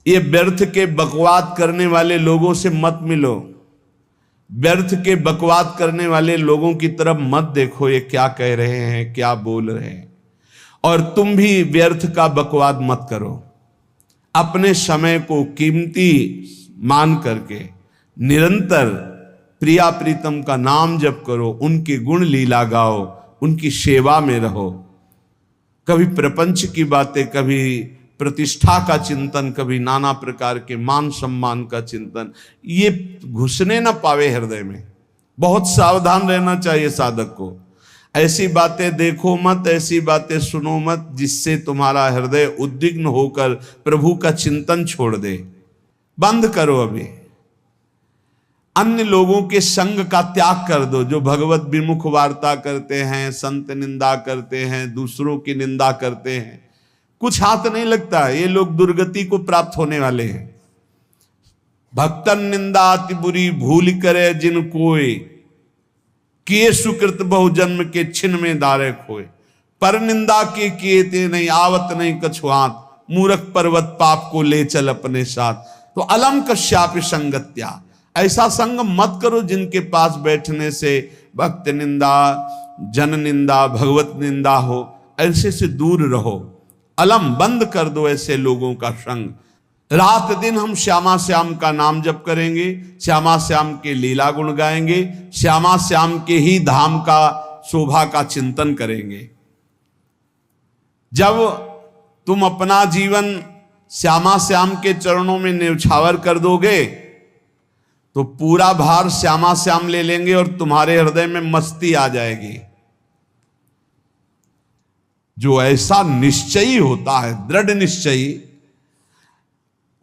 ये व्यर्थ के बकवाद करने वाले लोगों से मत मिलो, व्यर्थ के बकवाद करने वाले लोगों की तरफ मत देखो, ये क्या कह रहे हैं, क्या बोल रहे हैं। और तुम भी व्यर्थ का बकवाद मत करो। अपने समय को कीमती मान करके निरंतर प्रिया प्रीतम का नाम जप करो, उनके गुण लीला गाओ, उनकी सेवा में रहो। कभी प्रपंच की बातें, कभी प्रतिष्ठा का चिंतन, कभी नाना प्रकार के मान सम्मान का चिंतन, ये घुसने ना पावे हृदय में। बहुत सावधान रहना चाहिए साधक को। ऐसी बातें देखो मत, ऐसी बातें सुनो मत जिससे तुम्हारा हृदय उद्विग्न होकर प्रभु का चिंतन छोड़ दे। बंद करो अभी। अन्य लोगों के संग का त्याग कर दो, जो भगवत विमुख वार्ता करते हैं, संत निंदा करते हैं, दूसरों की निंदा करते हैं, कुछ हाथ नहीं लगता। ये लोग दुर्गति को प्राप्त होने वाले हैं। भक्तन निंदा अति बुरी भूल करे जिन कोय, किए सुकृत बहु जन्म के छिन में दारे खोए। पर निंदा के किए ते नहीं, आवत नहीं कछुआत, मूर्ख पर्वत पाप को ले चल अपने साथ। तो अलम कश्यापि संगत्या, ऐसा संग मत करो जिनके पास बैठने से भक्त निंदा, जन निंदा, भगवत निंदा हो। ऐसे से दूर रहो। अलम बंद कर दो ऐसे लोगों का संग। रात दिन हम श्यामा श्याम का नाम जप करेंगे, श्यामा श्याम के लीला गुण गाएंगे, श्यामा श्याम के ही धाम का शोभा का चिंतन करेंगे। जब तुम अपना जीवन श्यामा श्याम के चरणों में न्यौछावर कर दोगे तो पूरा भार श्यामा श्याम ले लेंगे और तुम्हारे हृदय में मस्ती आ जाएगी। जो ऐसा निश्चयी होता है, दृढ़ निश्चयी,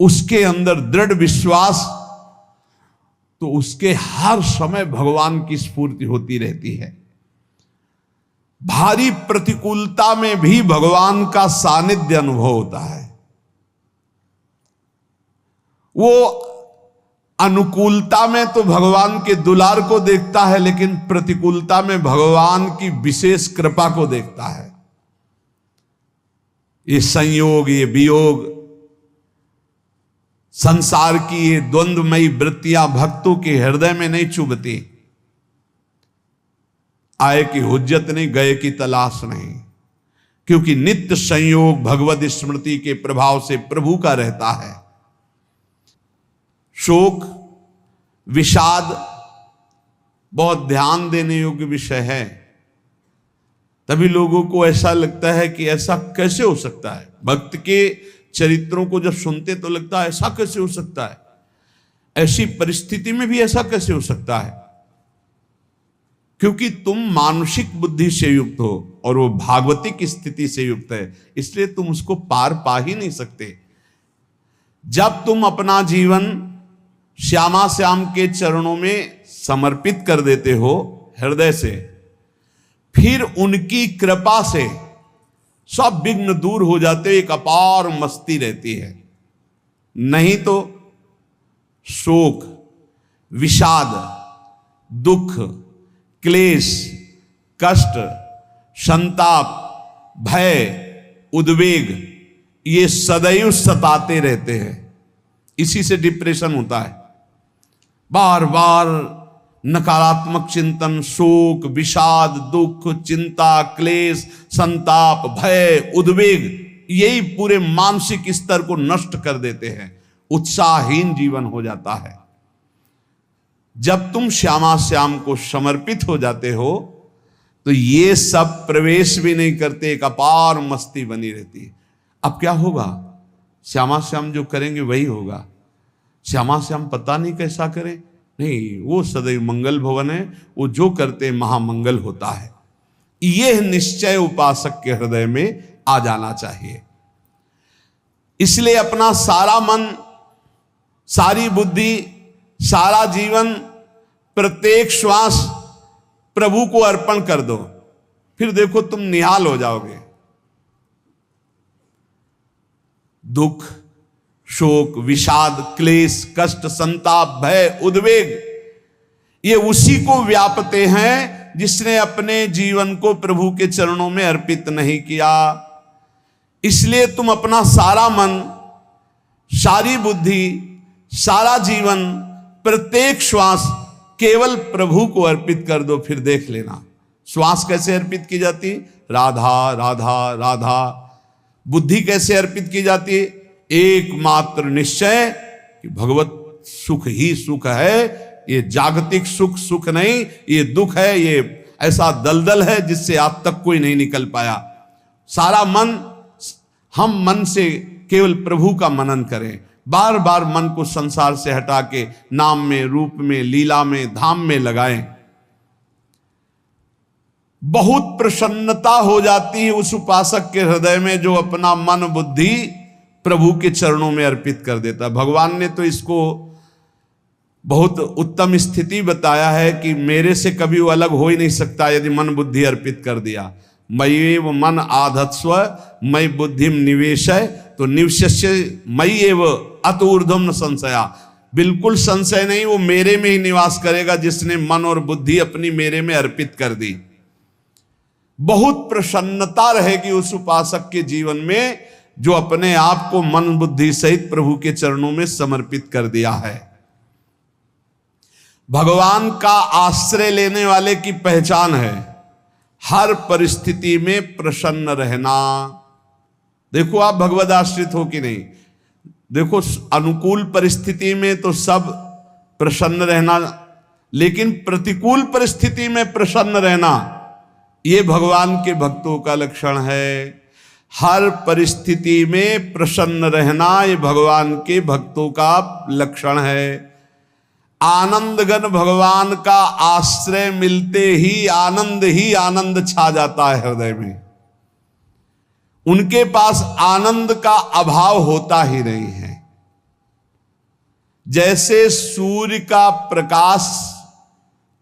उसके अंदर दृढ़ विश्वास, तो उसके हर समय भगवान की स्फूर्ति होती रहती है। भारी प्रतिकूलता में भी भगवान का सानिध्य अनुभव होता है। वो अनुकूलता में तो भगवान के दुलार को देखता है, लेकिन प्रतिकूलता में भगवान की विशेष कृपा को देखता है। ये संयोग, ये वियोग, संसार की ये द्वंद्वमयी वृत्तियां भक्तों के हृदय में नहीं चुभती। आए की हुज्जत नहीं, गए की तलाश नहीं, क्योंकि नित्य संयोग भगवत स्मृति के प्रभाव से प्रभु का रहता है। शोक, विषाद बहुत ध्यान देने योग्य विषय है। तभी लोगों को ऐसा लगता है कि ऐसा कैसे हो सकता है। भक्त के चरित्रों को जब सुनते तो लगता है ऐसा कैसे हो सकता है, ऐसी परिस्थिति में भी ऐसा कैसे हो सकता है। क्योंकि तुम मानसिक बुद्धि से युक्त हो और वो भागवतिक स्थिति से युक्त है, इसलिए तुम उसको पार पा ही नहीं सकते। जब तुम अपना जीवन श्यामा श्याम के चरणों में समर्पित कर देते हो हृदय से, फिर उनकी कृपा से सब विघ्न दूर हो जाते, एक अपार मस्ती रहती है। नहीं तो शोक, विषाद, दुख, क्लेश, कष्ट, संताप, भय, उद्वेग, ये सदैव सताते रहते हैं। इसी से डिप्रेशन होता है। बार बार नकारात्मक चिंतन, शोक, विषाद, दुख, चिंता, क्लेश, संताप, भय, उद्वेग, यही पूरे मानसिक स्तर को नष्ट कर देते हैं। उत्साहहीन जीवन हो जाता है। जब तुम श्यामा श्याम को समर्पित हो जाते हो तो ये सब प्रवेश भी नहीं करते, एक अपार मस्ती बनी रहती है। अब क्या होगा? श्यामा श्याम जो करेंगे वही होगा। श्यामा श्याम पता नहीं कैसा करें, नहीं, वो सदैव मंगल भवन है, वो जो करते महामंगल होता है। यह निश्चय उपासक के हृदय में आ जाना चाहिए। इसलिए अपना सारा मन, सारी बुद्धि, सारा जीवन, प्रत्येक श्वास प्रभु को अर्पण कर दो, फिर देखो तुम निहाल हो जाओगे। दुख, शोक, विषाद, क्लेश, कष्ट, संताप, भय, उद्वेग, ये उसी को व्यापते हैं जिसने अपने जीवन को प्रभु के चरणों में अर्पित नहीं किया। इसलिए तुम अपना सारा मन, सारी बुद्धि, सारा जीवन, प्रत्येक श्वास केवल प्रभु को अर्पित कर दो, फिर देख लेना श्वास कैसे अर्पित की जाती, राधा राधा राधा। बुद्धि कैसे अर्पित की जाती है, एकमात्र निश्चय कि भगवत सुख ही सुख है, ये जागतिक सुख सुख नहीं, ये दुख है, ये ऐसा दलदल है जिससे आज तक कोई नहीं निकल पाया। सारा मन, हम मन से केवल प्रभु का मनन करें, बार बार मन को संसार से हटा के नाम में, रूप में, लीला में, धाम में लगाएं। बहुत प्रसन्नता हो जाती है उस उपासक के हृदय में जो अपना मन बुद्धि प्रभु के चरणों में अर्पित कर देता। भगवान ने तो इसको बहुत उत्तम स्थिति बताया है कि मेरे से कभी वो अलग हो ही नहीं सकता यदि मन बुद्धि अर्पित कर दिया। मय्येव मन आधत्स्व मयि बुद्धिम निवेशय, तो निवश्य मय्येव अत ऊर्ध्वं न संशया, बिल्कुल संशय नहीं, वो मेरे में ही निवास करेगा जिसने मन और बुद्धि अपनी मेरे में अर्पित कर दी। बहुत प्रसन्नता रहेगी उस उपासक के जीवन में जो अपने आप को मन बुद्धि सहित प्रभु के चरणों में समर्पित कर दिया है। भगवान का आश्रय लेने वाले की पहचान है हर परिस्थिति में प्रसन्न रहना। देखो आप भगवद आश्रित हो कि नहीं, देखो अनुकूल परिस्थिति में तो सब प्रसन्न रहना, लेकिन प्रतिकूल परिस्थिति में प्रसन्न रहना ये भगवान के भक्तों का लक्षण है। हर परिस्थिति में प्रसन्न रहना ये भगवान के भक्तों का लक्षण है। आनंदगन भगवान का आश्रय मिलते ही आनंद छा जाता है हृदय में। उनके पास आनंद का अभाव होता ही नहीं है। जैसे सूर्य का प्रकाश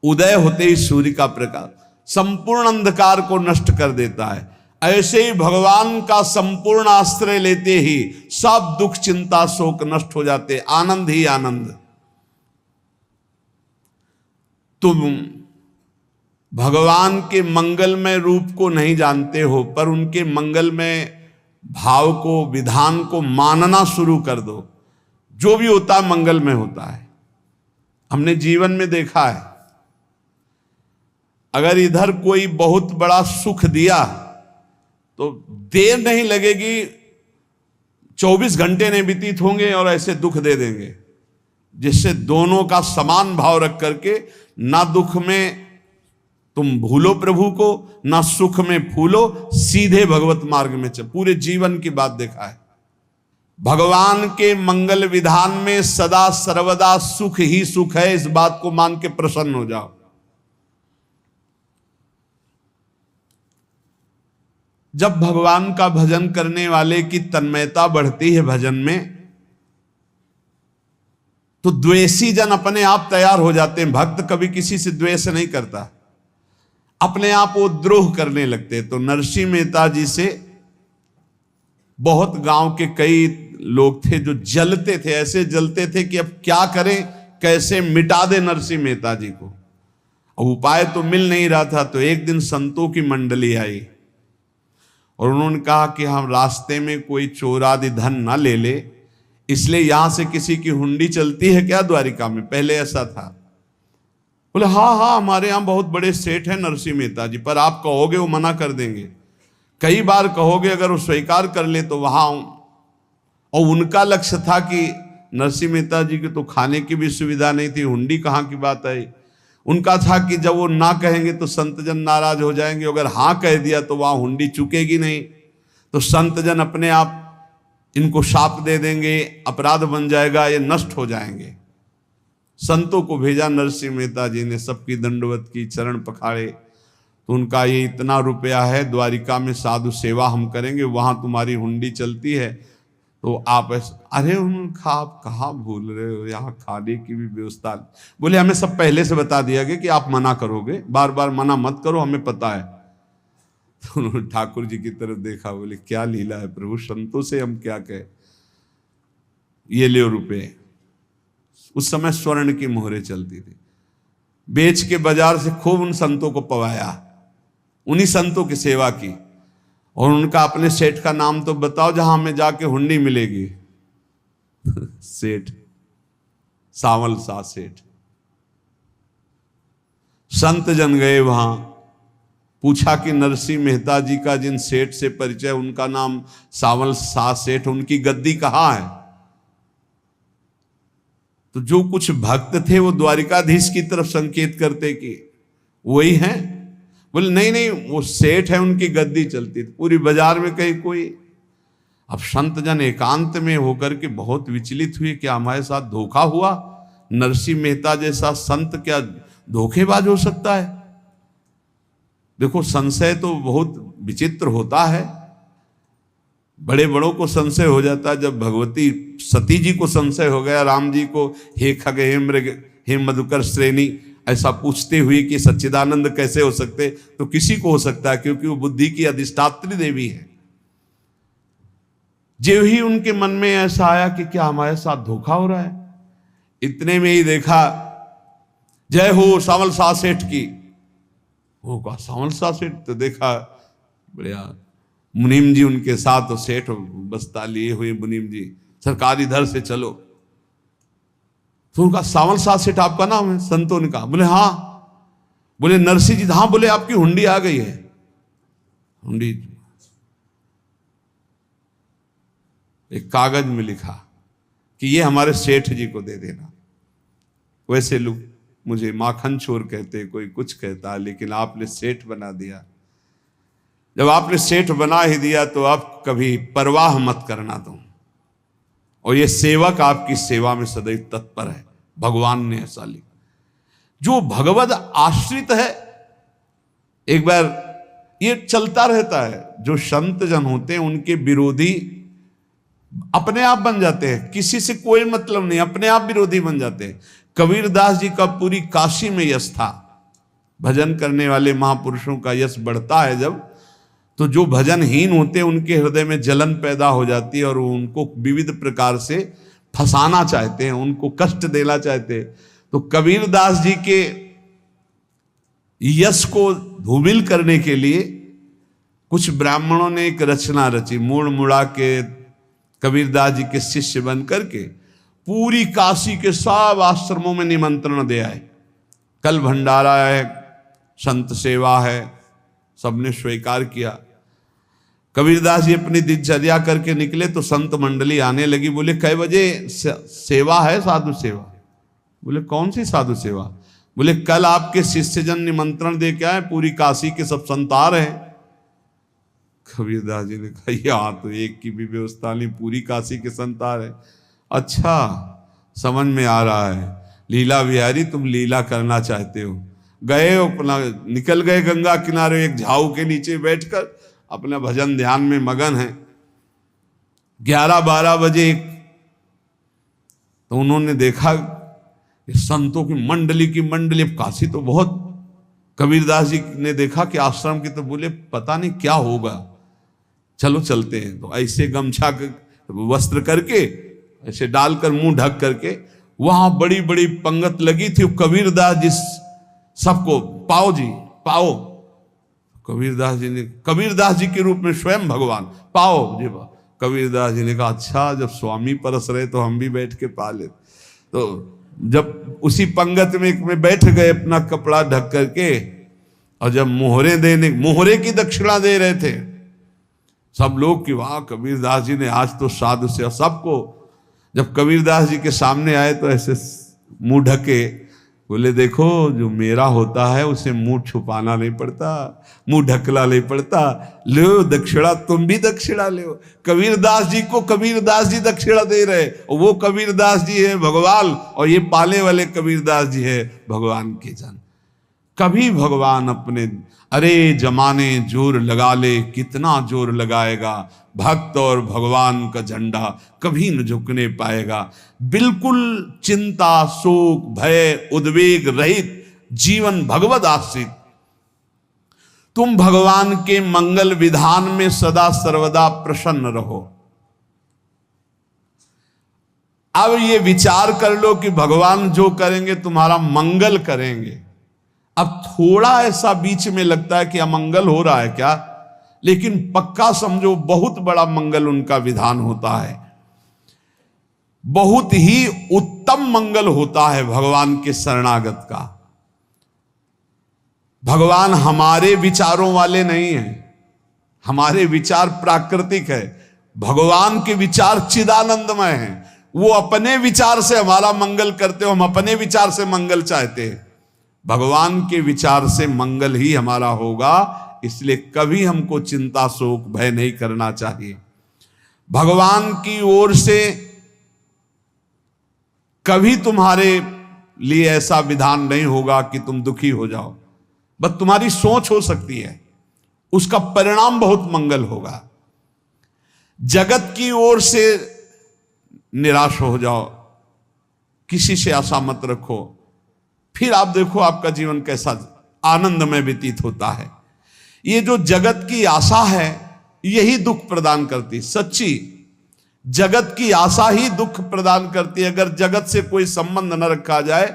उदय होते ही सूर्य का प्रकाश संपूर्ण अंधकार को नष्ट कर देता है, ऐसे ही भगवान का संपूर्ण आश्रय लेते ही सब दुख चिंता शोक नष्ट हो जाते, आनंद ही आनंद। तुम भगवान के मंगलमय रूप को नहीं जानते हो, पर उनके मंगलमय भाव को, विधान को मानना शुरू कर दो। जो भी होता है मंगलमय होता है। हमने जीवन में देखा है, अगर इधर कोई बहुत बड़ा सुख दिया तो देर नहीं लगेगी, 24 घंटे नहीं व्यतीत होंगे और ऐसे दुख दे देंगे, जिससे दोनों का समान भाव रख करके ना दुख में तुम भूलो प्रभु को, ना सुख में फूलो, सीधे भगवत मार्ग में चल। पूरे जीवन की बात देखा है, भगवान के मंगल विधान में सदा सर्वदा सुख ही सुख है, इस बात को मान के प्रसन्न हो जाओ। जब भगवान का भजन करने वाले की तन्मयता बढ़ती है भजन में, तो द्वेषी जन अपने आप तैयार हो जाते हैं। भक्त कभी किसी से द्वेष नहीं करता, अपने आप वो द्रोह करने लगते। तो नरसिंह मेहता जी से बहुत गांव के कई लोग थे जो जलते थे, ऐसे जलते थे कि अब क्या करें, कैसे मिटा दे नरसिंह मेहता जी को। अब उपाय तो मिल नहीं रहा था। तो एक दिन संतों की मंडली आई और उन्होंने कहा कि हम रास्ते में कोई चोर आदि धन ना ले ले, इसलिए यहां से किसी की हुंडी चलती है क्या द्वारिका में? पहले ऐसा था। बोले हाँ, हमारे यहां बहुत बड़े सेठ हैं नरसिंह मेहता जी, पर आप कहोगे वो मना कर देंगे। कई बार कहोगे, अगर वो स्वीकार कर ले तो वहां। और उनका लक्ष्य था कि नरसिंह मेहता जी की तो खाने की भी सुविधा नहीं थी, हुंडी कहाँ की बात आई। उनका था कि जब वो ना कहेंगे तो संतजन नाराज हो जाएंगे, अगर हाँ कह दिया तो वहां हुंडी चुकेगी नहीं, तो संतजन अपने आप इनको शाप दे देंगे, अपराध बन जाएगा, ये नष्ट हो जाएंगे। संतों को भेजा नरसिंह मेहता जी ने, सबकी दंडवत की, चरण पखाड़े। तो उनका ये इतना रुपया है, द्वारिका में साधु सेवा हम करेंगे, वहां तुम्हारी हुंडी चलती है, तो आप अरे उनका आप कहाँ भूल रहे हो, यहाँ खाने की भी व्यवस्था। बोले हमें सब पहले से बता दिया गया कि आप मना करोगे, बार बार मना मत करो, हमें पता है। तो उन्होंने ठाकुर जी की तरफ देखा, बोले क्या लीला है प्रभु, संतों से हम क्या कहें, ये ले रुपए। उस समय स्वर्ण की मोहरें चलती थी, बेच के बाजार से खूब उन संतों को पवाया, उन्हीं संतों की सेवा की। और उनका अपने सेठ का नाम तो बताओ जहां हमें जाके हुंडी मिलेगी। सेठ, सावल शाह सेठ। संत जन गए वहां, पूछा कि नरसिंह मेहता जी का जिन सेठ से परिचय, उनका नाम सावल शाह सेठ, उनकी गद्दी कहाँ है? तो जो कुछ भक्त थे वो द्वारिकाधीश की तरफ संकेत करते कि वही हैं। बोले नहीं नहीं, वो सेठ है, उनकी गद्दी चलती। पूरी बाजार में कहीं कोई। अब संत जन एकांत में होकर के बहुत विचलित हुए, क्या हमारे साथ धोखा हुआ? नरसिंह मेहता जैसा संत क्या धोखेबाज हो सकता है? देखो, संशय तो बहुत विचित्र होता है। बड़े बड़ों को संशय हो जाता है। जब भगवती सती जी को संशय हो गया, राम जी को, हे खग हे मृग हे मधुकर श्रेणी, ऐसा पूछते हुए कि सच्चिदानंद कैसे हो सकते, तो किसी को हो सकता है, क्योंकि वो बुद्धि की अधिष्ठात्री देवी है। जो ही उनके मन में ऐसा आया कि क्या हमारे साथ धोखा हो रहा है, इतने में ही देखा जय हो सावल शाह सेठ की। वो कहा सावल शाह सेठ? तो देखा बढ़िया मुनीम जी उनके साथ, और सेठ बस्ता लिए हुए मुनीम जी, सरकार इधर से चलो। तो उनका सावल शाह सेठ आपका नाम है? संतों ने कहा। बोले हाँ। बोले नरसिंह जी? हाँ। बोले आपकी हुंडी आ गई है। हुंडी एक कागज में लिखा कि ये हमारे सेठ जी को दे देना। वैसे लोग मुझे माखन चोर कहते, कोई कुछ कहता, लेकिन आपने सेठ बना दिया। जब आपने सेठ बना ही दिया तो आप कभी परवाह मत करना तुम। और ये सेवक आपकी सेवा में सदैव तत्पर है। भगवान ने ऐसा लिखा। जो भगवद आश्रित है, एक बार ये चलता रहता है, जो संत जन होते हैं उनके विरोधी अपने आप बन जाते हैं। किसी से कोई मतलब नहीं, अपने आप विरोधी बन जाते हैं। कबीरदास जी का पूरी काशी में यश था। भजन करने वाले महापुरुषों का यश बढ़ता है जब, तो जो भजनहीन होते हैं उनके हृदय में जलन पैदा हो जाती है, और वो उनको विविध प्रकार से फंसाना चाहते हैं, उनको कष्ट देना चाहते हैं। तो कबीरदास जी के यश को धूमिल करने के लिए कुछ ब्राह्मणों ने एक रचना रची। मुड़ मुड़ा के कबीरदास जी के शिष्य बन करके पूरी काशी के सब आश्रमों में निमंत्रण दे आए। कल भंडारा है, संत सेवा है, सबने स्वीकार किया। कबीरदास जी अपनी दिनचर्या करके निकले तो संत मंडली आने लगी। बोले कै बजे सेवा है? साधु सेवा। बोले कौन सी साधु सेवा? बोले कल आपके शिष्यजन निमंत्रण दे के आए, पूरी काशी के सब संत आ रहे हैं। कबीरदास जी ने कहा यहाँ तो एक की भी व्यवस्था नहीं, पूरी काशी के संत आ रहे। अच्छा, समझ में आ रहा है, लीला बिहारी तुम लीला करना चाहते हो। गए अपना निकल गए गंगा किनारे, एक झाऊ के नीचे बैठकर अपना भजन ध्यान में मगन है। 11-12 बजे तो उन्होंने देखा संतों की मंडली, काशी तो बहुत। कबीरदास जी ने देखा कि आश्रम की, तो बोले पता नहीं क्या होगा, चलो चलते हैं। तो ऐसे गमछा वस्त्र करके ऐसे डालकर मुंह ढक करके, वहां बड़ी बड़ी पंगत लगी थी। कबीरदास जी सबको पाओ जी पाओ। कबीरदास जी के रूप में स्वयं भगवान पाओ जी। कबीरदास जी ने कहा अच्छा, जब स्वामी परस रहे तो हम भी बैठ के पा ले। तो जब उसी पंगत में बैठ गए अपना कपड़ा ढक करके, और जब मोहरे की दक्षिणा दे रहे थे सब लोग कि वाह कबीरदास जी ने आज तो साधु से। सबको जब कबीरदास जी के सामने आए तो ऐसे मुंह ढके, बोले देखो जो मेरा होता है उसे मुंह छुपाना नहीं पड़ता, मुंह ढकला नहीं पड़ता। लो दक्षिणा, तुम भी दक्षिणा ले। कबीरदास जी को कबीरदास जी दक्षिणा दे रहे, और वो कबीरदास जी है भगवान, और ये पाले वाले कबीरदास जी है भगवान के जन। कभी भगवान अपने, अरे जमाने जोर लगा ले, कितना जोर लगाएगा, भक्त और भगवान का झंडा कभी न झुकने पाएगा। बिल्कुल चिंता शोक भय उद्वेग रहित जीवन भगवद आश्रित। तुम भगवान के मंगल विधान में सदा सर्वदा प्रसन्न रहो। अब ये विचार कर लो कि भगवान जो करेंगे तुम्हारा मंगल करेंगे। अब थोड़ा ऐसा बीच में लगता है कि अमंगल हो रहा है क्या, लेकिन पक्का समझो बहुत बड़ा मंगल उनका विधान होता है। बहुत ही उत्तम मंगल होता है भगवान के शरणागत का। भगवान हमारे विचारों वाले नहीं हैं, हमारे विचार प्राकृतिक है, भगवान के विचार चिदानंदमय हैं। वो अपने विचार से हमारा मंगल करते हो, हम अपने विचार से मंगल चाहते हैं। भगवान के विचार से मंगल ही हमारा होगा, इसलिए कभी हमको चिंता शोक भय नहीं करना चाहिए। भगवान की ओर से कभी तुम्हारे लिए ऐसा विधान नहीं होगा कि तुम दुखी हो जाओ, बस तुम्हारी सोच हो सकती है, उसका परिणाम बहुत मंगल होगा। जगत की ओर से निराश हो जाओ, किसी से आशा मत रखो, फिर आप देखो आपका जीवन कैसा आनंदमय व्यतीत होता है। ये जो जगत की आशा है यही दुख प्रदान करती, सच्ची जगत की आशा ही दुख प्रदान करती है। अगर जगत से कोई संबंध न रखा जाए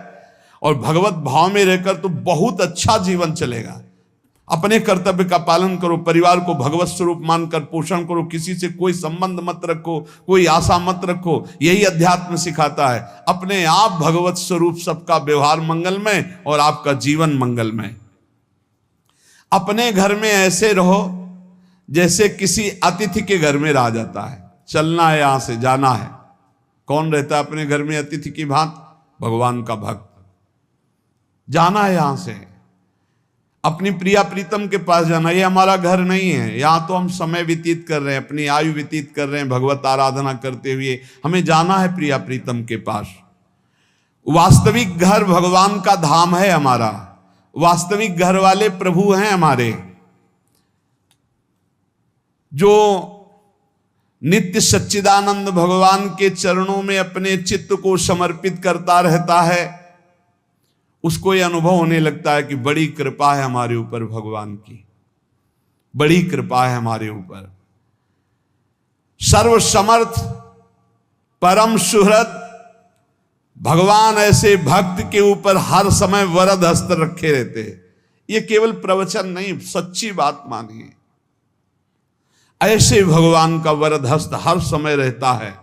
और भगवत भाव में रहकर तो बहुत अच्छा जीवन चलेगा। अपने कर्तव्य का पालन करो, परिवार को भगवत स्वरूप मानकर पोषण करो, किसी से कोई संबंध मत रखो, कोई आशा मत रखो, यही अध्यात्म सिखाता है। अपने आप भगवत स्वरूप, सबका व्यवहार मंगलमय और आपका जीवन मंगलमय। अपने घर में ऐसे रहो जैसे किसी अतिथि के घर में रह जाता है, चलना है यहां से जाना है। कौन रहता है अपने घर में अतिथि की भांति? भगवान का भक्त। जाना है यहां से, अपनी प्रिया प्रीतम के पास जाना। ये हमारा घर नहीं है, यहां तो हम समय व्यतीत कर रहे हैं, अपनी आयु व्यतीत कर रहे हैं भगवत आराधना करते हुए। हमें जाना है प्रिया प्रीतम के पास। वास्तविक घर भगवान का धाम है हमारा, वास्तविक घर वाले प्रभु हैं हमारे, जो नित्य सच्चिदानंद भगवान के चरणों में अपने चित्त को समर्पित करता रहता है। उसको यह अनुभव होने लगता है कि बड़ी कृपा है हमारे ऊपर, भगवान की बड़ी कृपा है हमारे ऊपर। सर्वसमर्थ परम सुहृद भगवान ऐसे भक्त के ऊपर हर समय वरद हस्त रखे रहते हैं। ये केवल प्रवचन नहीं, सच्ची बात मानिए। ऐसे भगवान का वरद हस्त हर समय रहता है।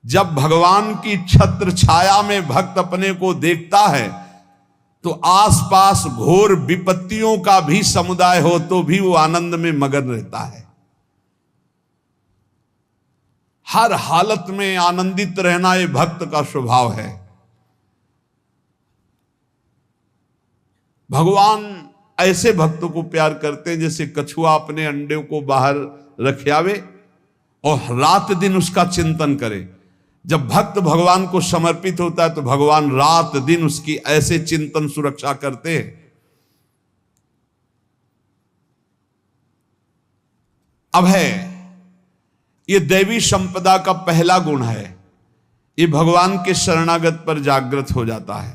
जब भगवान की छत्र छाया में भक्त अपने को देखता है तो आसपास घोर विपत्तियों का भी समुदाय हो तो भी वो आनंद में मगन रहता है। हर हालत में आनंदित रहना ये भक्त का स्वभाव है। भगवान ऐसे भक्तों को प्यार करते हैं जैसे कछुआ अपने अंडे को बाहर रख आवे और रात दिन उसका चिंतन करे। जब भक्त भगवान को समर्पित होता है तो भगवान रात दिन उसकी ऐसे चिंतन सुरक्षा करते हैं। अभय, ये दैवी संपदा का पहला गुण है। ये भगवान के शरणागत पर जागृत हो जाता है,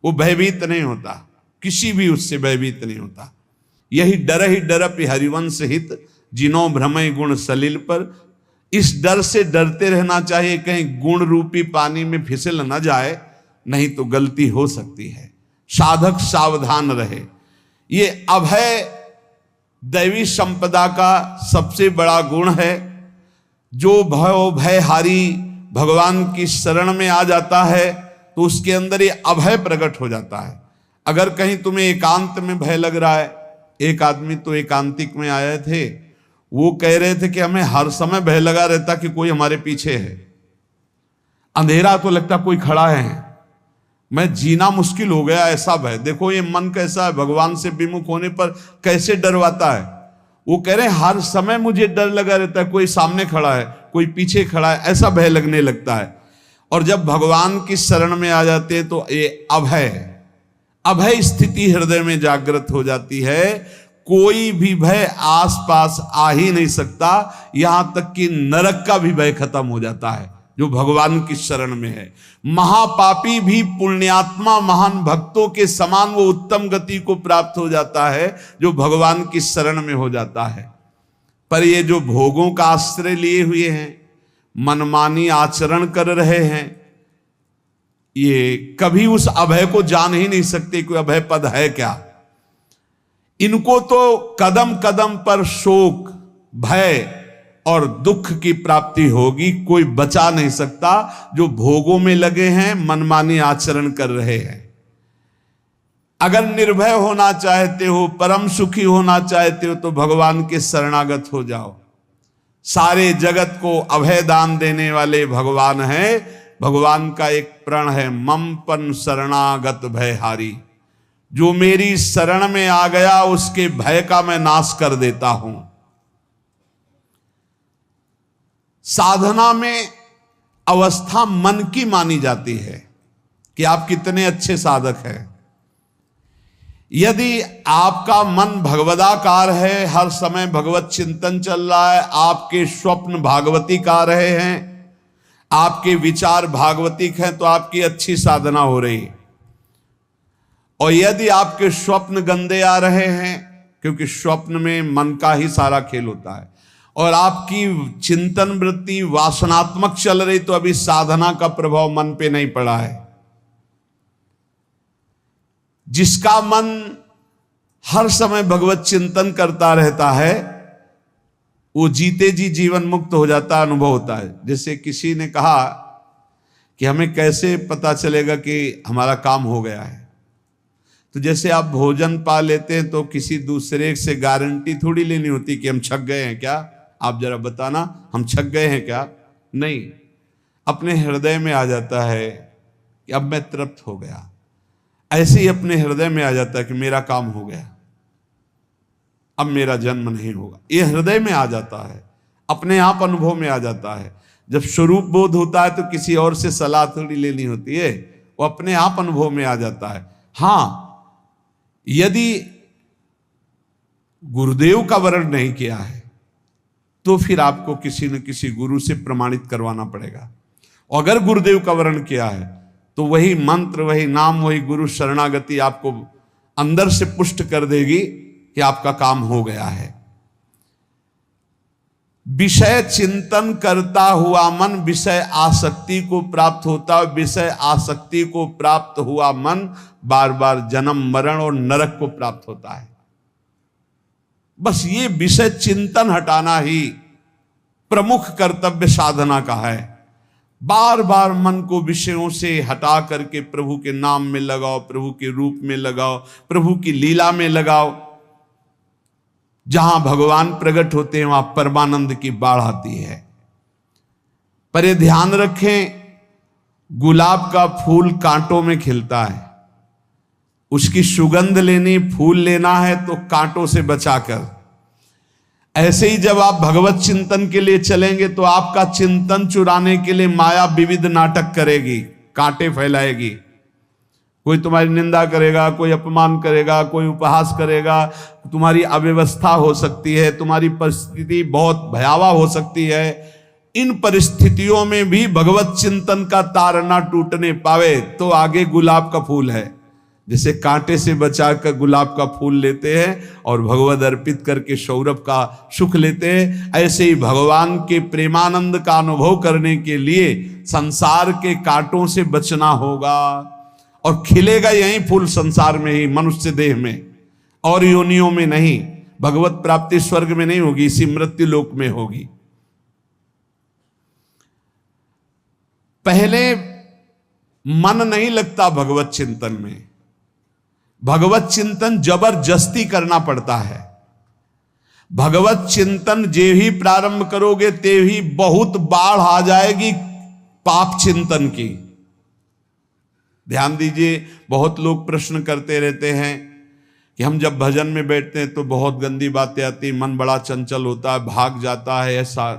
वो भयभीत नहीं होता, किसी भी उससे भयभीत नहीं होता। यही डरपि हरिवंश हित, जिनो भ्रमय गुण सलिल पर। इस डर से डरते रहना चाहिए कहीं गुण रूपी पानी में फिसल न जाए, नहीं तो गलती हो सकती है। साधक सावधान रहे। ये अभय दैवी संपदा का सबसे बड़ा गुण है। जो भयहारी भगवान की शरण में आ जाता है तो उसके अंदर ये अभय प्रकट हो जाता है। अगर कहीं तुम्हें एकांत में भय लग रहा है, एक आदमी तो एकांतिक में आए थे, वो कह रहे थे कि हमें हर समय भय लगा रहता कि कोई हमारे पीछे है, अंधेरा तो लगता कोई खड़ा है, मैं जीना मुश्किल हो गया, ऐसा भय। देखो ये मन कैसा है, भगवान से विमुख होने पर कैसे डरवाता है। वो कह रहे हैं हर समय मुझे डर लगा रहता है, कोई सामने खड़ा है, कोई पीछे खड़ा है, ऐसा भय लगने लगता है। और जब भगवान की शरण में आ जाते हैं तो ये अभय स्थिति हृदय में जागृत हो जाती है। कोई भी भय आसपास आ ही नहीं सकता, यहां तक कि नरक का भी भय खत्म हो जाता है जो भगवान की शरण में है। महापापी भी पुण्यात्मा महान भक्तों के समान वो उत्तम गति को प्राप्त हो जाता है जो भगवान की शरण में हो जाता है। पर ये जो भोगों का आश्रय लिए हुए हैं, मनमानी आचरण कर रहे हैं, ये कभी उस अभय को जान ही नहीं सकते कोई अभय पद है क्या। इनको तो कदम कदम पर शोक, भय, और दुख की प्राप्ति होगी। कोई बचा नहीं सकता जो भोगों में लगे हैं, मनमानी आचरण कर रहे हैं। अगर निर्भय होना चाहते हो, परम सुखी होना चाहते हो, तो भगवान के शरणागत हो जाओ। सारे जगत को अभय दान देने वाले भगवान हैं। भगवान का एक प्रण है, ममपन शरणागत भयहारी। जो मेरी शरण में आ गया उसके भय का मैं नाश कर देता हूं। साधना में अवस्था मन की मानी जाती है कि आप कितने अच्छे साधक हैं। यदि आपका मन भगवदाकार है, हर समय भगवत चिंतन चल रहा है, आपके स्वप्न भागवती का रहे हैं, आपके विचार भागवतिक हैं, तो आपकी अच्छी साधना हो रही है। और यदि आपके स्वप्न गंदे आ रहे हैं, क्योंकि स्वप्न में मन का ही सारा खेल होता है, और आपकी चिंतन वृत्ति वासनात्मक चल रही, तो अभी साधना का प्रभाव मन पे नहीं पड़ा है। जिसका मन हर समय भगवत चिंतन करता रहता है, वो जीते जी जीवन मुक्त हो जाता, अनुभव होता है। जैसे किसी ने कहा कि हमें कैसे पता चलेगा कि हमारा काम हो गया है, तो जैसे आप भोजन पा लेते हैं तो किसी दूसरे से गारंटी थोड़ी लेनी होती कि हम छक गए हैं क्या, आप जरा बताना हम छक गए हैं क्या। नहीं, अपने हृदय में आ जाता है कि अब मैं तृप्त हो गया। ऐसे ही अपने हृदय में आ जाता है कि मेरा काम हो गया, अब मेरा जन्म नहीं होगा। ये हृदय में आ जाता है, अपने आप अनुभव में आ जाता है। जब स्वरूप बोध होता है तो किसी और से सलाह थोड़ी लेनी होती है, वो अपने आप अनुभव में आ जाता है। हाँ, यदि गुरुदेव का वर्ण नहीं किया है तो फिर आपको किसी न किसी गुरु से प्रमाणित करवाना पड़ेगा। और अगर गुरुदेव का वर्ण किया है तो वही मंत्र, वही नाम, वही गुरु शरणागति आपको अंदर से पुष्ट कर देगी कि आपका काम हो गया है। विषय चिंतन करता हुआ मन विषय आसक्ति को प्राप्त होता है। विषय आसक्ति को प्राप्त हुआ मन बार बार जन्म मरण और नरक को प्राप्त होता है। बस ये विषय चिंतन हटाना ही प्रमुख कर्तव्य साधना का है। बार बार मन को विषयों से हटा करके प्रभु के नाम में लगाओ, प्रभु के रूप में लगाओ, प्रभु की लीला में लगाओ। जहां भगवान प्रकट होते हैं वहां परमानंद की बाढ़ आती है। पर ये ध्यान रखें, गुलाब का फूल कांटों में खिलता है, उसकी सुगंध लेनी, फूल लेना है तो कांटों से बचाकर। ऐसे ही जब आप भगवत चिंतन के लिए चलेंगे तो आपका चिंतन चुराने के लिए माया विविध नाटक करेगी, कांटे फैलाएगी। कोई तुम्हारी निंदा करेगा, कोई अपमान करेगा, कोई उपहास करेगा, तुम्हारी अव्यवस्था हो सकती है, तुम्हारी परिस्थिति बहुत भयावह हो सकती है। इन परिस्थितियों में भी भगवत चिंतन का तार ना टूटने पावे तो आगे गुलाब का फूल है। जैसे कांटे से बचाकर गुलाब का फूल लेते हैं और भगवद अर्पित करके सौरभ का सुख लेते हैं, ऐसे ही भगवान के प्रेमानंद का अनुभव करने के लिए संसार के कांटों से बचना होगा। और खिलेगा यही फूल संसार में ही, मनुष्य देह में, और योनियों में नहीं। भगवत प्राप्ति स्वर्ग में नहीं होगी, इसी मृत्यु लोक में होगी। पहले मन नहीं लगता भगवत चिंतन में, भगवत चिंतन जबरदस्ती करना पड़ता है। भगवत चिंतन जे ही प्रारंभ करोगे ते ही बहुत बाढ़ आ जाएगी पाप चिंतन की। ध्यान दीजिए, बहुत लोग प्रश्न करते रहते हैं कि हम जब भजन में बैठते हैं तो बहुत गंदी बातें आती, मन बड़ा चंचल होता है, भाग जाता है। ऐसा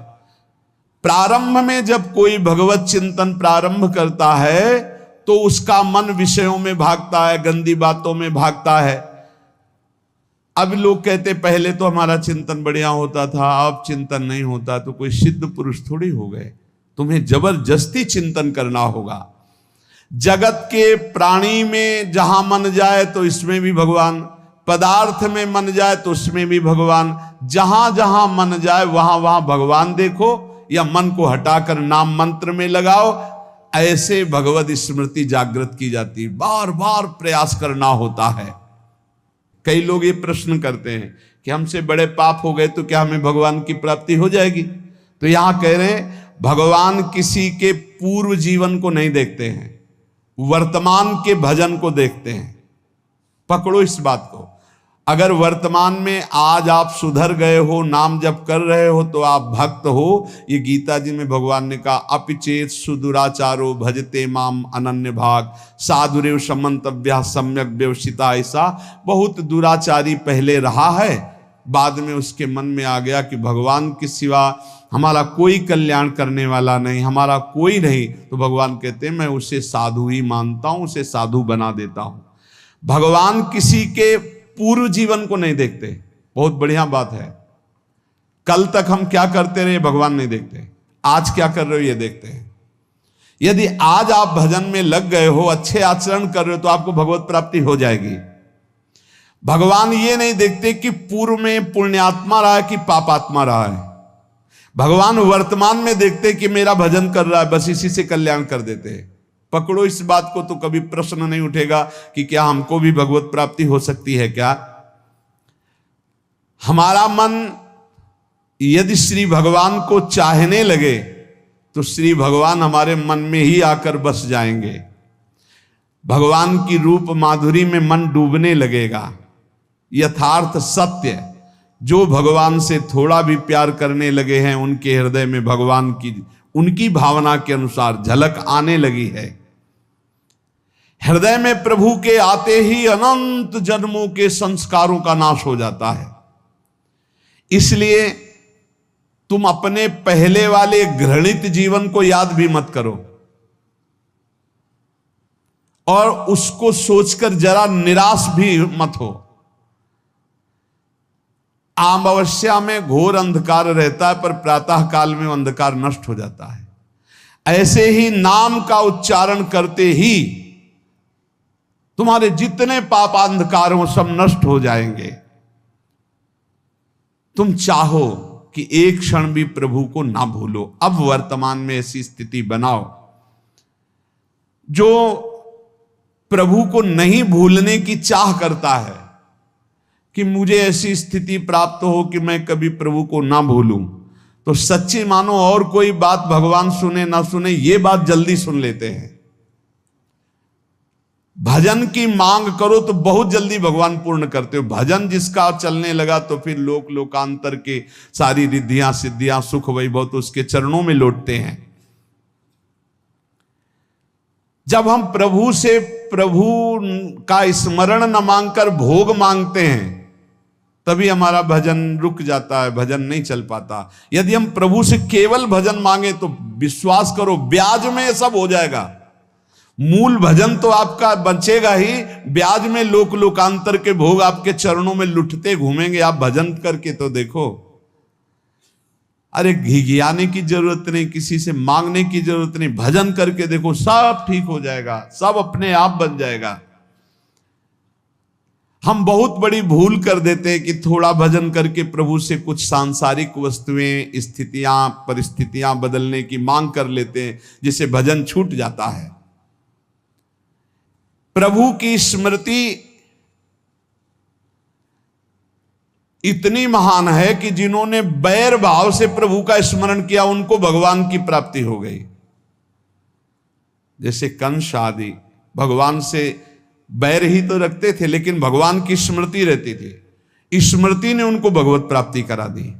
प्रारंभ में जब कोई भगवत चिंतन प्रारंभ करता है तो उसका मन विषयों में भागता है, गंदी बातों में भागता है। अब लोग कहते पहले तो हमारा चिंतन बढ़िया होता था, अब चिंतन नहीं होता। तो कोई सिद्ध पुरुष थोड़ी हो गए, तुम्हें जबरदस्ती चिंतन करना होगा। जगत के प्राणी में जहां मन जाए तो इसमें भी भगवान, पदार्थ में मन जाए तो उसमें भी भगवान, जहां जहां मन जाए वहां वहां भगवान देखो, या मन को हटाकर नाम मंत्र में लगाओ। ऐसे भगवत स्मृति जागृत की जाती है, बार बार प्रयास करना होता है। कई लोग ये प्रश्न करते हैं कि हमसे बड़े पाप हो गए तो क्या हमें भगवान की प्राप्ति हो जाएगी? तो यहां कह रहे हैं भगवान किसी के पूर्व जीवन को नहीं देखते हैं, वर्तमान के भजन को देखते हैं। पकड़ो इस बात को। अगर वर्तमान में आज आप सुधर गए हो, नाम जप कर रहे हो, तो आप भक्त हो। ये गीता जी में भगवान ने कहा, अपिचेत सुदुराचारो भजते माम अनन्य भाग साधुरेव समन्तव्या सम्यक व्यवसिता। ऐसा बहुत दुराचारी पहले रहा है, बाद में उसके मन में आ गया कि भगवान के सिवा हमारा कोई कल्याण करने वाला नहीं, हमारा कोई नहीं। तो भगवान कहते हैं मैं उसे साधु ही मानता हूं, उसे साधु बना देता हूं। भगवान किसी के पूर्व जीवन को नहीं देखते। बहुत बढ़िया बात है। कल तक हम क्या करते रहे भगवान नहीं देखते, आज क्या कर रहे हो ये देखते हैं। यदि आज आप भजन में लग गए हो, अच्छे आचरण कर रहे हो, तो आपको भगवत प्राप्ति हो जाएगी। भगवान ये नहीं देखते कि पूर्व में पुण्यात्मा रहा है कि पापात्मा रहा है। भगवान वर्तमान में देखते कि मेरा भजन कर रहा है, बस इसी से कल्याण कर देते हैं। पकड़ो इस बात को, तो कभी प्रश्न नहीं उठेगा कि क्या हमको भी भगवत प्राप्ति हो सकती है क्या। हमारा मन यदि श्री भगवान को चाहने लगे तो श्री भगवान हमारे मन में ही आकर बस जाएंगे। भगवान की रूप माधुरी में मन डूबने लगेगा। यथार्थ सत्य, जो भगवान से थोड़ा भी प्यार करने लगे हैं, उनके हृदय में भगवान की उनकी भावना के अनुसार झलक आने लगी है। हृदय में प्रभु के आते ही अनंत जन्मों के संस्कारों का नाश हो जाता है। इसलिए तुम अपने पहले वाले घृणित जीवन को याद भी मत करो और उसको सोचकर जरा निराश भी मत हो। अमावस्या में घोर अंधकार रहता है, पर प्रातः काल में अंधकार नष्ट हो जाता है। ऐसे ही नाम का उच्चारण करते ही तुम्हारे जितने पाप अंधकार हो सब नष्ट हो जाएंगे। तुम चाहो कि एक क्षण भी प्रभु को ना भूलो। अब वर्तमान में ऐसी स्थिति बनाओ। जो प्रभु को नहीं भूलने की चाह करता है कि मुझे ऐसी स्थिति प्राप्त हो कि मैं कभी प्रभु को ना भूलूं, तो सच्ची मानो और कोई बात भगवान सुने ना सुने, ये बात जल्दी सुन लेते हैं। भजन की मांग करो तो बहुत जल्दी भगवान पूर्ण करते हो। भजन जिसका चलने लगा तो फिर लोकांतर के सारी रिद्धियां सिद्धियां सुख वैभव तो उसके चरणों में लौटते हैं। जब हम प्रभु से प्रभु का स्मरण न मांगकर भोग मांगते हैं, तभी हमारा भजन रुक जाता है, भजन नहीं चल पाता। यदि हम प्रभु से केवल भजन मांगे तो विश्वास करो ब्याज में सब हो जाएगा। मूल भजन तो आपका बचेगा ही, ब्याज में लोकांतर के भोग आपके चरणों में लुटते घूमेंगे। आप भजन करके तो देखो। अरे घिघियाने की जरूरत नहीं, किसी से मांगने की जरूरत नहीं, भजन करके देखो, सब ठीक हो जाएगा, सब अपने आप बन जाएगा। हम बहुत बड़ी भूल कर देते हैं कि थोड़ा भजन करके प्रभु से कुछ सांसारिक वस्तुएं, स्थितियां, परिस्थितियां बदलने की मांग कर लेते हैं, जिससे भजन छूट जाता है। प्रभु की स्मृति इतनी महान है कि जिन्होंने बैर भाव से प्रभु का स्मरण किया उनको भगवान की प्राप्ति हो गई। जैसे कंस आदि भगवान से बैर ही तो रखते थे, लेकिन भगवान की स्मृति रहती थी। स्मृति ने उनको भगवत प्राप्ति करा दी।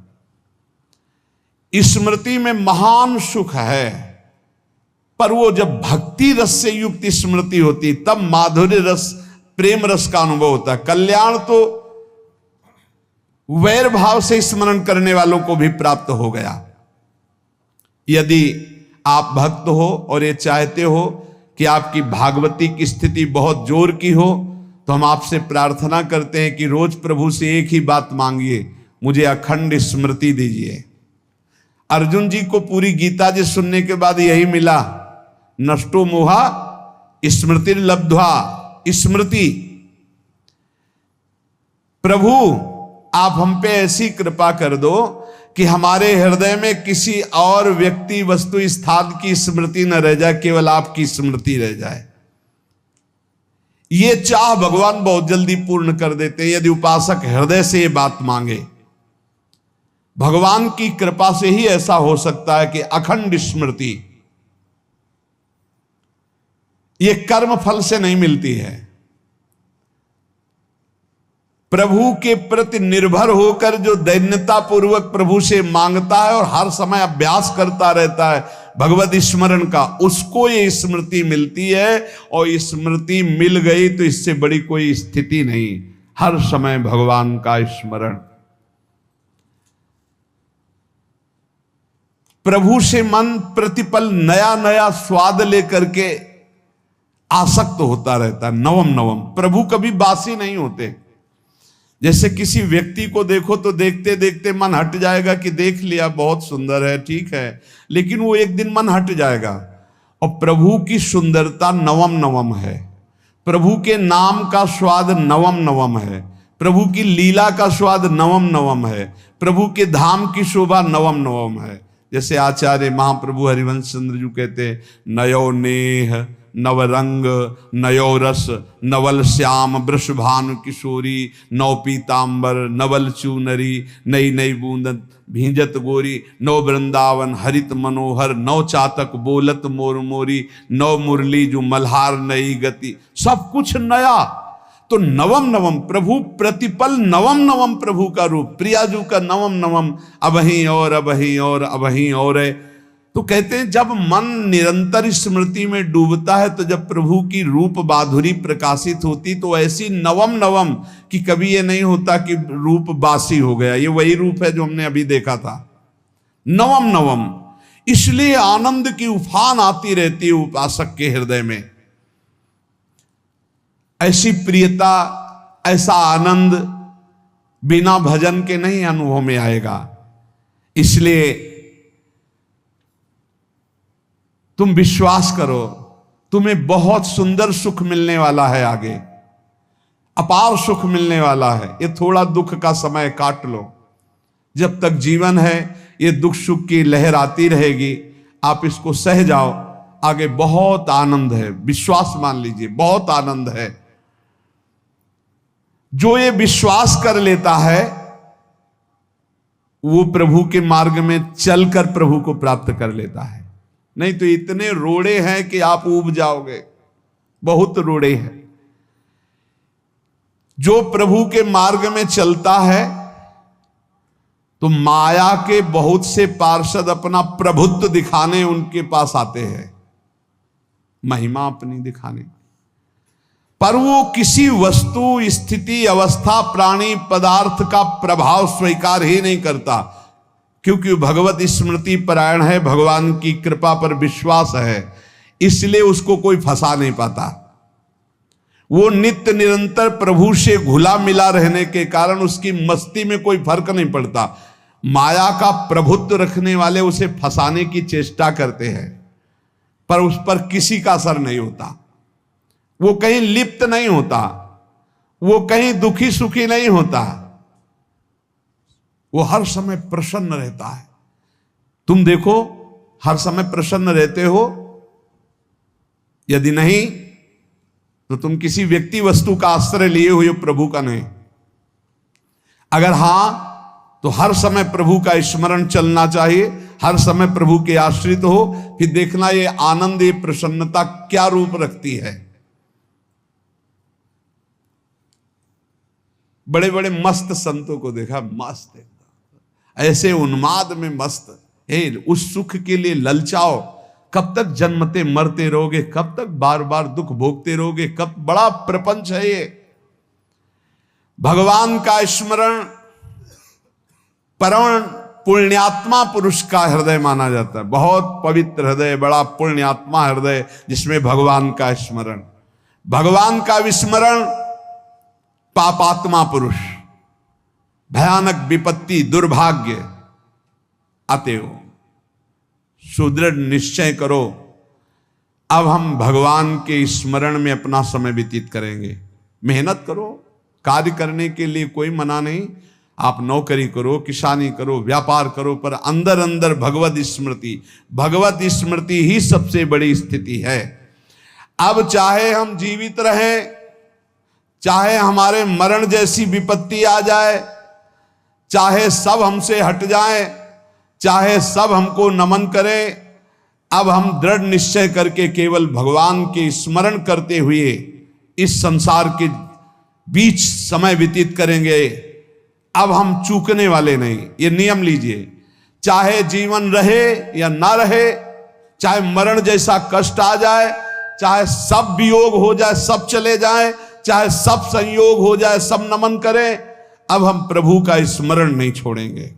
स्मृति में महान सुख है, पर वो जब भक्ति रस से युक्त स्मृति होती तब माधुर्य रस, प्रेम रस का अनुभव होता है। कल्याण तो वैर भाव से स्मरण करने वालों को भी प्राप्त हो गया। यदि आप भक्त हो और ये चाहते हो कि आपकी भागवती की स्थिति बहुत जोर की हो, तो हम आपसे प्रार्थना करते हैं कि रोज प्रभु से एक ही बात मांगिए, मुझे अखंड स्मृति दीजिए। अर्जुन जी को पूरी गीता जी सुनने के बाद यही मिला, नष्टो मोहा स्मृति लब्ध्वा। स्मृति, प्रभु आप हम पे ऐसी कृपा कर दो कि हमारे हृदय में किसी और व्यक्ति, वस्तु, स्थान की स्मृति न रह जाए, केवल आपकी स्मृति रह जाए। ये चाह भगवान बहुत जल्दी पूर्ण कर देते हैं यदि उपासक हृदय से ये बात मांगे। भगवान की कृपा से ही ऐसा हो सकता है कि अखंड स्मृति ये कर्म फल से नहीं मिलती है। प्रभु के प्रति निर्भर होकर जो दैन्यता पूर्वक प्रभु से मांगता है और हर समय अभ्यास करता रहता है भगवत स्मरण का, उसको ये स्मृति मिलती है। और स्मृति मिल गई तो इससे बड़ी कोई स्थिति नहीं, हर समय भगवान का स्मरण। प्रभु से मन प्रतिपल नया नया स्वाद लेकर के आसक्त होता रहता है, नवम नवम। प्रभु कभी बासी नहीं होते। जैसे किसी व्यक्ति को देखो तो देखते देखते मन हट जाएगा कि देख लिया, बहुत सुंदर है, ठीक है, लेकिन वो एक दिन मन हट जाएगा। और प्रभु की सुंदरता नवम नवम है, प्रभु के नाम का स्वाद नवम नवम है, प्रभु की लीला का स्वाद नवम नवम है, प्रभु के धाम की शोभा नवम नवम है। जैसे आचार्य महाप्रभु हरिवंश चंद्र जी कहते, नयो नेह नवरंग नयो रस नवल श्याम वृषभानु किशोरी, नव पीतांबर नवल चूनरी, नई नई बूंदन भींजत गोरी, नव वृंदावन हरित मनोहर, नव चातक बोलत मोर मोरी, नव मुरली जो मल्हार नई गति, सब कुछ नया। तो नवम नवम प्रभु प्रतिपल नवम नवम प्रभु का रूप, प्रियाजू का नवम नवम, अबहीं और अबहीं और अबहीं और है। तो कहते हैं जब मन निरंतर स्मृति में डूबता है तो जब प्रभु की रूप माधुरी प्रकाशित होती तो ऐसी नवम नवम कि कभी ये नहीं होता कि रूप बासी हो गया। ये वही रूप है जो हमने अभी देखा था, नवम नवम। इसलिए आनंद की उफान आती रहती है उपासक के हृदय में। ऐसी प्रियता, ऐसा आनंद बिना भजन के नहीं अनुभव में आएगा। इसलिए तुम विश्वास करो, तुम्हें बहुत सुंदर सुख मिलने वाला है, आगे अपार सुख मिलने वाला है। ये थोड़ा दुख का समय काट लो, जब तक जीवन है ये दुख सुख की लहर आती रहेगी, आप इसको सह जाओ, आगे बहुत आनंद है, विश्वास मान लीजिए, बहुत आनंद है। जो ये विश्वास कर लेता है वो प्रभु के मार्ग में चलकर प्रभु को प्राप्त कर लेता है। नहीं तो इतने रोड़े हैं कि आप ऊब जाओगे, बहुत रोड़े हैं। जो प्रभु के मार्ग में चलता है तो माया के बहुत से पार्षद अपना प्रभुत्व दिखाने उनके पास आते हैं, महिमा अपनी दिखाने, पर वो किसी वस्तु स्थिति अवस्था प्राणी पदार्थ का प्रभाव स्वीकार ही नहीं करता, क्योंकि भगवत स्मृति परायण है, भगवान की कृपा पर विश्वास है, इसलिए उसको कोई फंसा नहीं पाता। वो नित्य निरंतर प्रभु से घुला मिला रहने के कारण उसकी मस्ती में कोई फर्क नहीं पड़ता। माया का प्रभुत्व रखने वाले उसे फंसाने की चेष्टा करते हैं, पर उस पर किसी का असर नहीं होता। वो कहीं लिप्त नहीं होता, वो कहीं दुखी सुखी नहीं होता, वो हर समय प्रसन्न रहता है। तुम देखो, हर समय प्रसन्न रहते हो? यदि नहीं तो तुम किसी व्यक्ति वस्तु का आश्रय लिए हुए, प्रभु का नहीं। अगर हां तो हर समय प्रभु का स्मरण चलना चाहिए, हर समय प्रभु के आश्रित हो, फिर देखना ये आनंद, ये प्रसन्नता क्या रूप रखती है। बड़े बड़े मस्त संतों को देखा, मस्त ऐसे उन्माद में मस्त है, उस सुख के लिए ललचाओ। कब तक जन्मते मरते रहोगे, कब तक बार बार दुख भोगते रहोगे, कब बड़ा प्रपंच है ये। भगवान का स्मरण परम पुण्यात्मा पुरुष का हृदय माना जाता है, बहुत पवित्र हृदय, बड़ा पुण्यात्मा हृदय जिसमें भगवान का स्मरण। भगवान का विस्मरण पापात्मा पुरुष, भयानक विपत्ति दुर्भाग्य आते हो। सुदृढ़ निश्चय करो, अब हम भगवान के स्मरण में अपना समय व्यतीत करेंगे। मेहनत करो, कार्य करने के लिए कोई मना नहीं, आप नौकरी करो, किसानी करो, व्यापार करो, पर अंदर अंदर भगवत स्मृति ही सबसे बड़ी स्थिति है। अब चाहे हम जीवित रहें, चाहे हमारे मरण जैसी विपत्ति आ जाए, चाहे सब हमसे हट जाएं, चाहे सब हमको नमन करें, अब हम दृढ़ निश्चय करके केवल भगवान के स्मरण करते हुए इस संसार के बीच समय व्यतीत करेंगे। अब हम चूकने वाले नहीं। ये नियम लीजिए, चाहे जीवन रहे या ना रहे, चाहे मरण जैसा कष्ट आ जाए, चाहे सब वियोग हो जाए, सब चले जाए, चाहे सब संयोग हो जाए, सब नमन करें, अब हम प्रभु का स्मरण नहीं छोड़ेंगे।